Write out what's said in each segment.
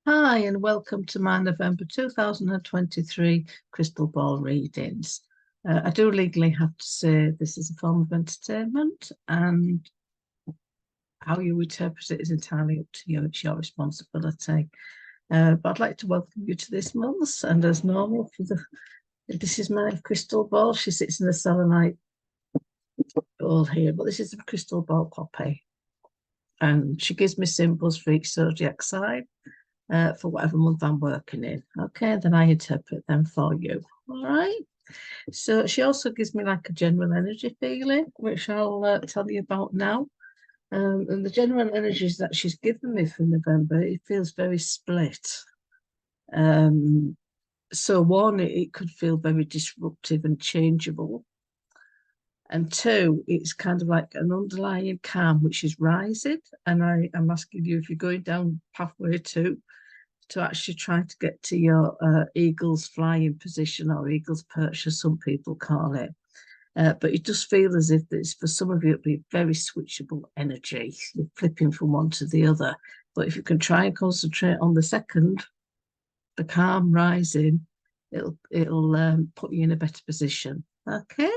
Hi, and welcome to my November 2023 crystal ball readings. I do legally have to say this is a form of entertainment, and how you interpret it is entirely up to you. It's your responsibility. But I'd like to welcome you to this month, and as normal, this is my crystal ball. She sits in the selenite bowl here, but this is a crystal ball poppy, and she gives me symbols for each zodiac sign. For whatever month I'm working in. Okay, then I interpret them for you. All right. So she also gives me like a general energy feeling, which I'll tell you about now. And the general energies that she's given me for November, it feels very split. So one, it could feel very disruptive and changeable. And two, it's kind of like an underlying calm, which is rising. And I'm asking you if you're going down pathway to actually try to get to your eagle's flying position, or eagle's perch, as some people call it. But it does feel as if it's, for some of you, it'll be very switchable energy. You're flipping from one to the other. But if you can try and concentrate on the second, the calm rising, it'll put you in a better position. Okay.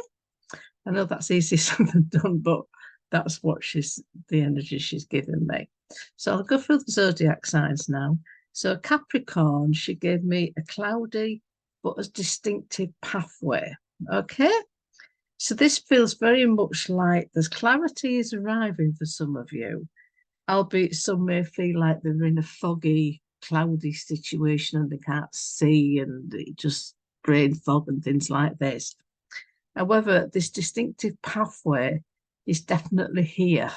I know that's easier said than done, but that's what the energy she's given me. So I'll go through the zodiac signs now. So Capricorn, she gave me a cloudy but a distinctive pathway. Okay. So this feels very much like there's clarity is arriving for some of you, albeit some may feel like they're in a foggy, cloudy situation and they can't see, and just brain fog and things like this. However, this distinctive pathway is definitely here.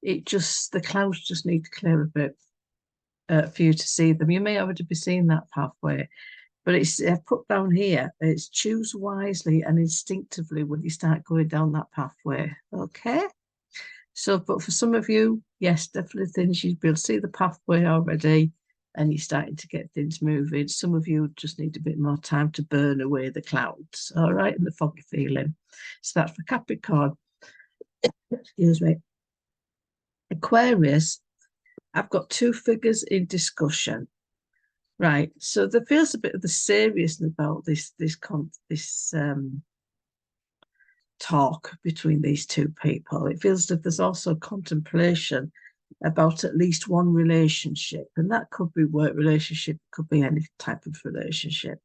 The clouds just need to clear a bit for you to see them. You may already be seeing that pathway, but it's put down here. It's choose wisely and instinctively when you start going down that pathway. Okay. So, but for some of you, yes, definitely things you'll be able to see the pathway already, and you're starting to get things moving. Some of you just need a bit more time to burn away the clouds, all right, and the foggy feeling. So that's for Capricorn. Excuse me. Aquarius, I've got two figures in discussion. Right, so there feels a bit of the seriousness about this talk between these two people. It feels that there's also contemplation about at least one relationship, and that could be work relationship, could be any type of relationship.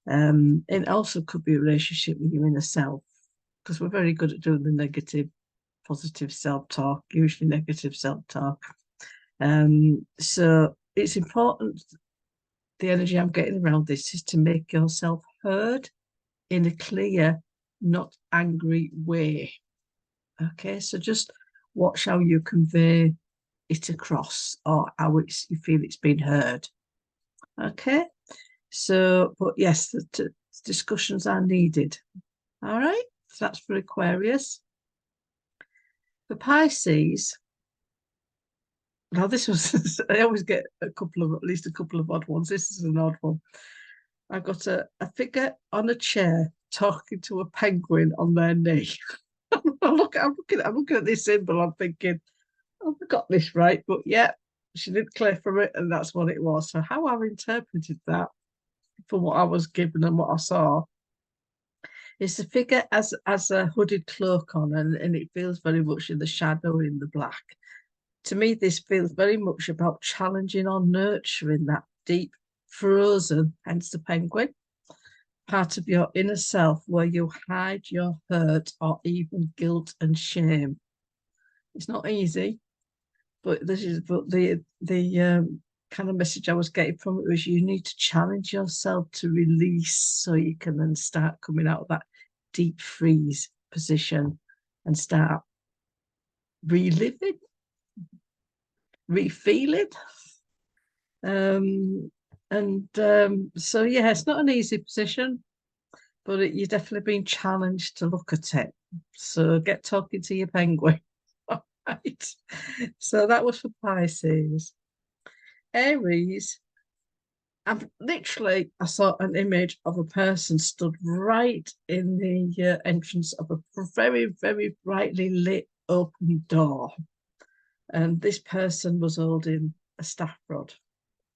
It also could be a relationship with your inner self, because we're very good at doing the negative, positive self-talk, usually negative self-talk. So it's important, the energy I'm getting around this is to make yourself heard in a clear, not angry way. Okay, so just watch how you convey it across, or how you feel it's been heard. Okay, so, but yes, the discussions are needed. All right, so that's for Aquarius. For Pisces, now this was, I always get at least a couple of odd ones. This is an odd one. I've got a figure on a chair talking to a penguin on their knee. I'm looking at this symbol. I'm thinking, oh, I got this right, but yeah, she didn't clear from it, and that's what it was. So how I've interpreted that, from what I was given and what I saw, is the figure as a hooded cloak on, and it feels very much in the shadow, in the black. To me, this feels very much about challenging or nurturing that deep, frozen, hence the penguin, part of your inner self where you hide your hurt or even guilt and shame. It's not easy, but the kind of message I was getting from it was you need to challenge yourself to release, so you can then start coming out of that deep freeze position and start reliving, refeeling. So yeah, it's not an easy position, but you're definitely being challenged to look at it. So get talking to your penguin. All right. So that was for Pisces. Aries, I saw an image of a person stood right in the entrance of a very, very brightly lit open door. And this person was holding a staff rod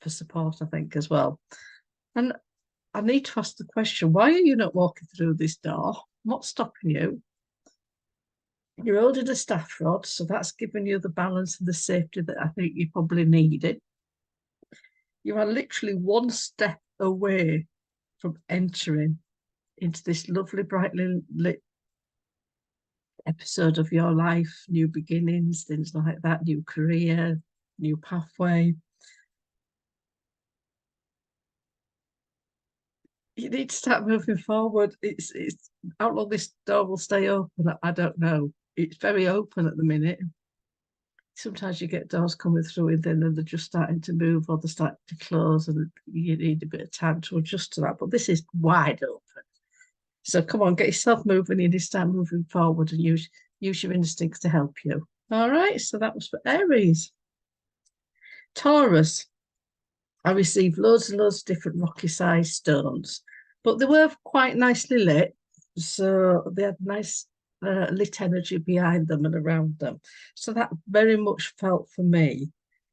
for support, I think, as well. And I need to ask the question, why are you not walking through this door? What's stopping you? You're holding a staff rod, so that's giving you the balance and the safety that I think you probably needed. You are literally one step away from entering into this lovely, brightly lit episode of your life, new beginnings, things like that, new career, new pathway. You need to start moving forward. It's how long this door will stay open, I don't know. It's very open at the minute. Sometimes you get doors coming through and then they're just starting to move or they're starting to close, and you need a bit of time to adjust to that. But this is wide open. So come on, get yourself moving. You need to start moving forward and use your instincts to help you. All right, so that was for Aries. Taurus, I received loads and loads of different rocky sized stones, but they were quite nicely lit. So they had nice lit energy behind them and around them. So that very much felt for me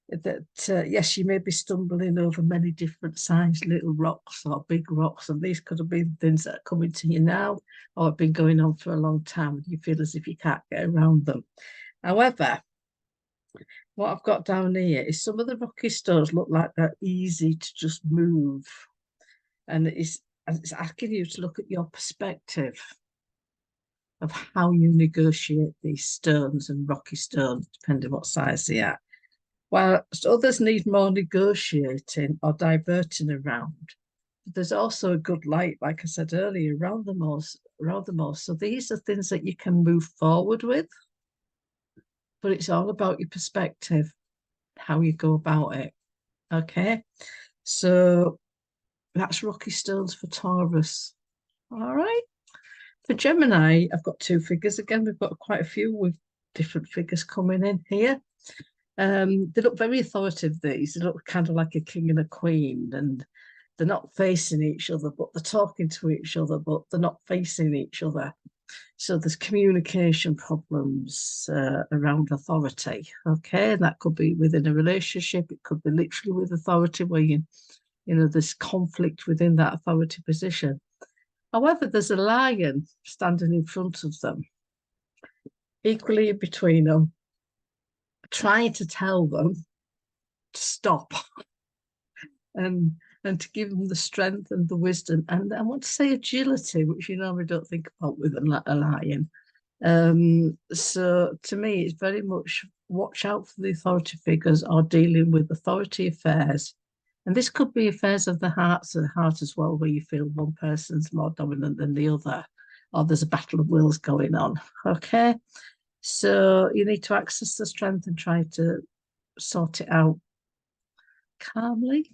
that, yes, you may be stumbling over many different sized little rocks or big rocks, and these could have been things that are coming to you now or have been going on for a long time, and you feel as if you can't get around them. However, what I've got down here is some of the rocky stones look like they're easy to just move. And it's asking you to look at your perspective of how you negotiate these stones and rocky stones, depending what size they are. While others need more negotiating or diverting around, there's also a good light, like I said earlier, around them all. So these are things that you can move forward with, but it's all about your perspective, how you go about it. Okay, so that's rocky stones for Taurus. All right. For Gemini, I've got two figures again. We've got quite a few with different figures coming in here. They look very authoritative, these. They look kind of like a king and a queen, and they're not facing each other, but they're talking to each other, but they're not facing each other. So there's communication problems around authority. Okay, and that could be within a relationship. It could be literally with authority, where there's conflict within that authority position. However, there's a lion standing in front of them, equally in between them, trying to tell them to stop and to give them the strength and the wisdom. And I want to say agility, which you normally don't think about with a lion. So to me, it's very much watch out for the authority figures or dealing with authority affairs. And this could be affairs of the heart as well, where you feel one person's more dominant than the other, or there's a battle of wills going on. Okay. So you need to access the strength and try to sort it out calmly,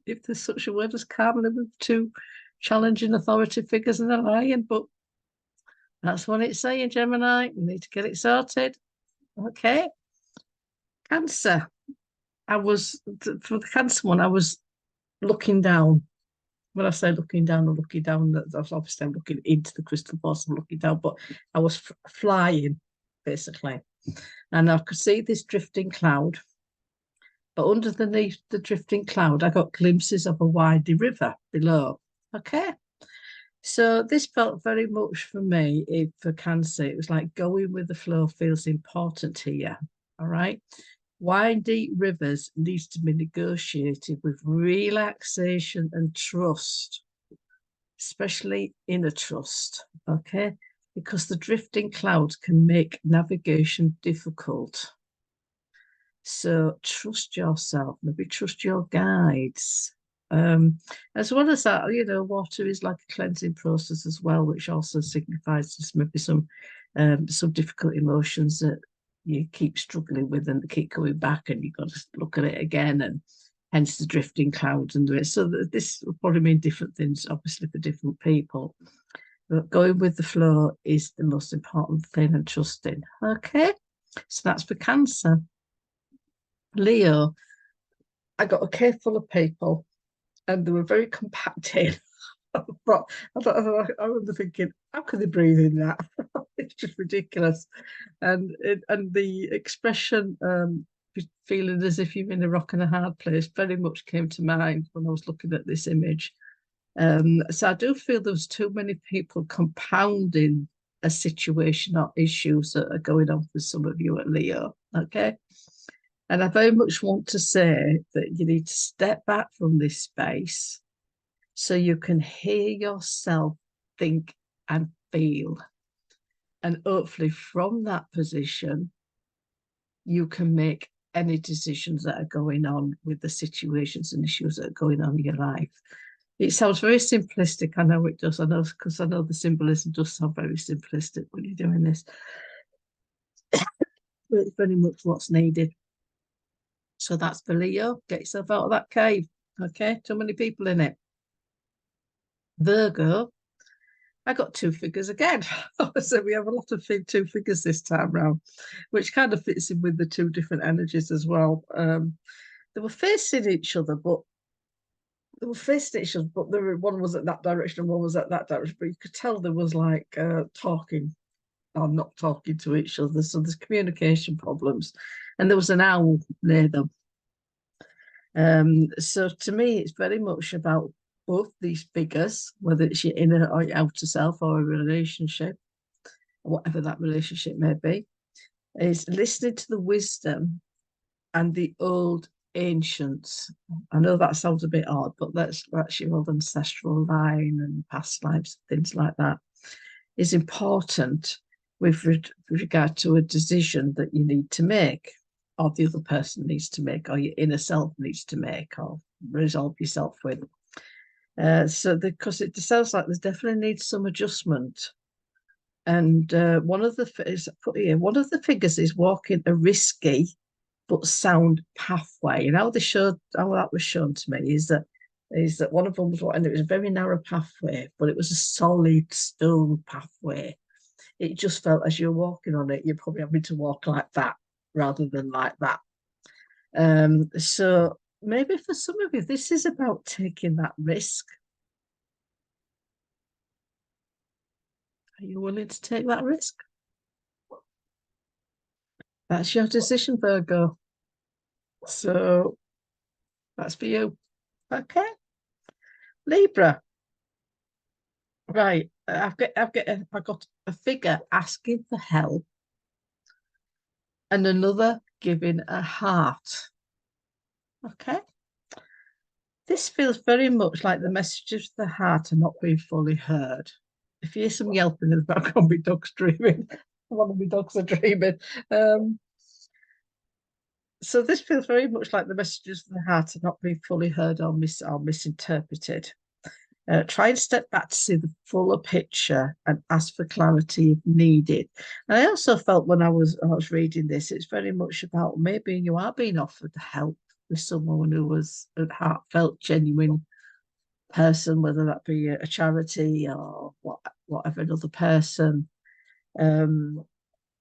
if there's such a word as calmly, with two challenging authority figures and a lion. But that's what it's saying, Gemini. You need to get it sorted. Okay. Cancer. For the Cancer one, I was looking down. When I say looking down, obviously I'm looking into the crystal ball, so I'm looking down, but I was flying, basically. And I could see this drifting cloud. But underneath the drifting cloud, I got glimpses of a winding river below. Okay. So this felt very much for me, for Cancer. It was like going with the flow feels important here. All right. Windy rivers needs to be negotiated with relaxation and trust, especially inner trust, okay? Because the drifting clouds can make navigation difficult. So trust yourself, maybe trust your guides. As well as that, water is like a cleansing process as well, which also signifies just maybe some difficult emotions that you keep struggling with and they keep coming back, and you've got to look at it again, and hence the drifting clouds and it. So this will probably mean different things, obviously, for different people. But going with the flow is the most important thing, and trusting. Okay, so that's for Cancer. Leo, I got a cave full of people, and they were very compacted. But I remember thinking, how can they breathe in that? It's just ridiculous. And the expression be feeling as if you're in a rock and a hard place very much came to mind when I was looking at this image. So I do feel there's too many people compounding a situation or issues that are going on for some of you at Leo. Okay. And I very much want to say that you need to step back from this space so you can hear yourself think and feel. And hopefully from that position, you can make any decisions that are going on with the situations and issues that are going on in your life. It sounds very simplistic. I know it does. I know, because I know the symbolism does sound very simplistic when you're doing this. But it's very much what's needed. So that's for Leo. Get yourself out of that cave. Okay, too many people in it. Virgo, I got two figures again. So we have a lot of two figures this time round, which kind of fits in with the two different energies as well. They were facing each other, but one was at that direction and one was at that direction. But you could tell there was like talking or not talking to each other. So there's communication problems. And there was an owl near them. So to me, it's very much about both these figures, whether it's your inner or your outer self or a relationship, whatever that relationship may be, is listening to the wisdom and the old ancients. I know that sounds a bit odd, but that's your old ancestral line and past lives, things like that, is important with regard to a decision that you need to make, or the other person needs to make, or your inner self needs to make, or resolve yourself with. So because it sounds like there's definitely needs some adjustment. And one of the figures is walking a risky but sound pathway. And how that was shown to me is that one of them was, and it was a very narrow pathway, but it was a solid stone pathway. It just felt as you're walking on it, you're probably having to walk like that rather than like that. So maybe for some of you, this is about taking that risk. Are you willing to take that risk? That's your decision, Virgo. So that's for you. Okay. Libra. Right. I've got a figure asking for help and another giving a heart. Okay. This feels very much like the messages of the heart are not being fully heard. If you hear some yelping in the background, my dog's dreaming. One of my dogs are dreaming. So this feels very much like the messages of the heart are not being fully heard or misinterpreted. Try and step back to see the fuller picture and ask for clarity if needed. And I also felt when I was reading this, it's very much about maybe you are being offered help with someone who was a heartfelt, genuine person, whether that be a charity or whatever, another person.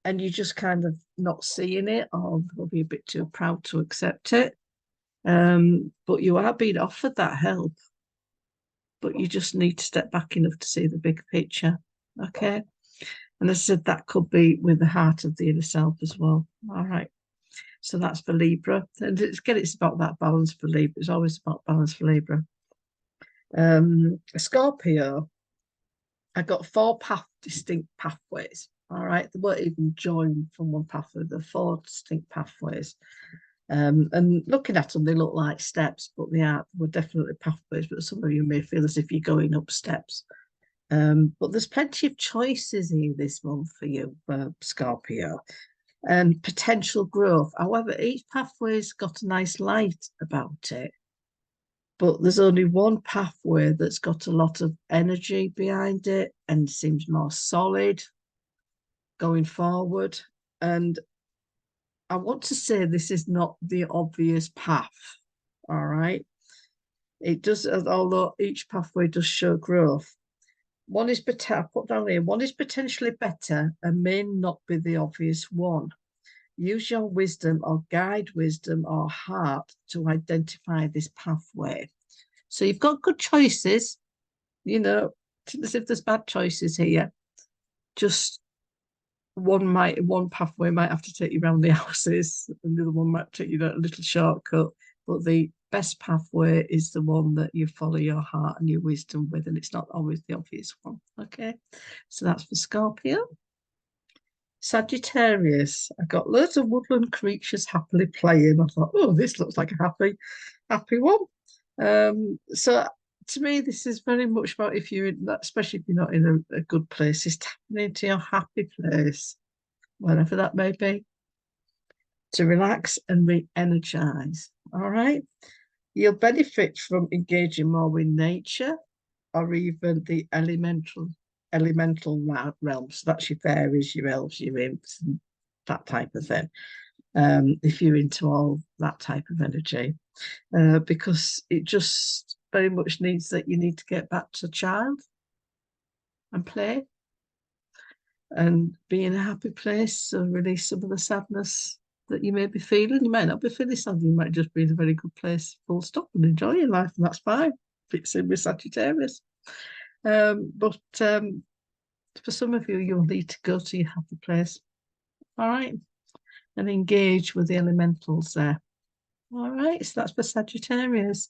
And you're just kind of not seeing it, or maybe a bit too proud to accept it. But you are being offered that help, but you just need to step back enough to see the big picture. Okay. And as I said, that could be with the heart of the inner self as well. All right. So that's for Libra. And it's about that balance for Libra. It's always about balance for Libra. Scorpio, I got four distinct pathways. All right. They weren't even joined from one pathway. They're four distinct pathways. And looking at them, they look like steps, but they were definitely pathways. But some of you may feel as if you're going up steps. But there's plenty of choices here this month for you, Scorpio, and potential growth. However, each pathway's got a nice light about it. But there's only one pathway that's got a lot of energy behind it and seems more solid going forward. And I want to say this is not the obvious path. All right. It does, although each pathway does show growth. One is better, I put down here, one is potentially better and may not be the obvious one. Use your wisdom or guide wisdom or heart to identify this pathway. So you've got good choices, as if there's bad choices here. Just one pathway might have to take you around the houses, and the other one might take you a little shortcut. But the best pathway is the one that you follow your heart and your wisdom with, and it's not always the obvious one. Okay, so that's for Scorpio. Sagittarius, I got loads of woodland creatures happily playing. I thought, oh, this looks like a happy one. So to me, this is very much about if you're in, especially if you're not in a good place, is tapping into your happy place, wherever that may be, to relax and re-energize. All right. You'll benefit from engaging more with nature or even the elemental realms. That's your fairies, your elves, your imps, and that type of thing. If you're into all that type of energy, because it just very much needs that you need to get back to child and play and be in a happy place and release some of the sadness that you may be feeling. You might not be feeling sad, you might just be in a very good place, full stop, and enjoying life, and that's fine. Fits in with Sagittarius. But for some of you, you'll need to go to your happy place. All right. And engage with the elementals there. All right. So that's for Sagittarius.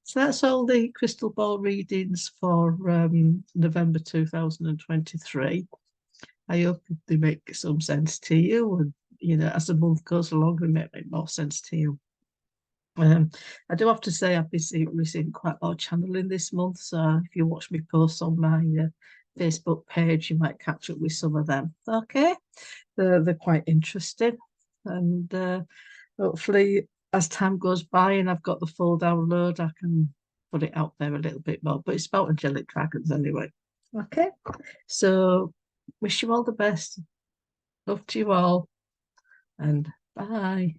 So that's all the crystal ball readings for November 2023. I hope they make some sense to you. And, you know, as the month goes along, they may make more sense to you. I do have to say I've been receiving quite a lot of channeling this month. So if you watch me posts on my Facebook page, you might catch up with some of them. Okay, they're quite interesting, and hopefully, as time goes by and I've got the full download, I can put it out there a little bit more. But it's about angelic dragons anyway. Okay, so wish you all the best. Love to you all, and bye.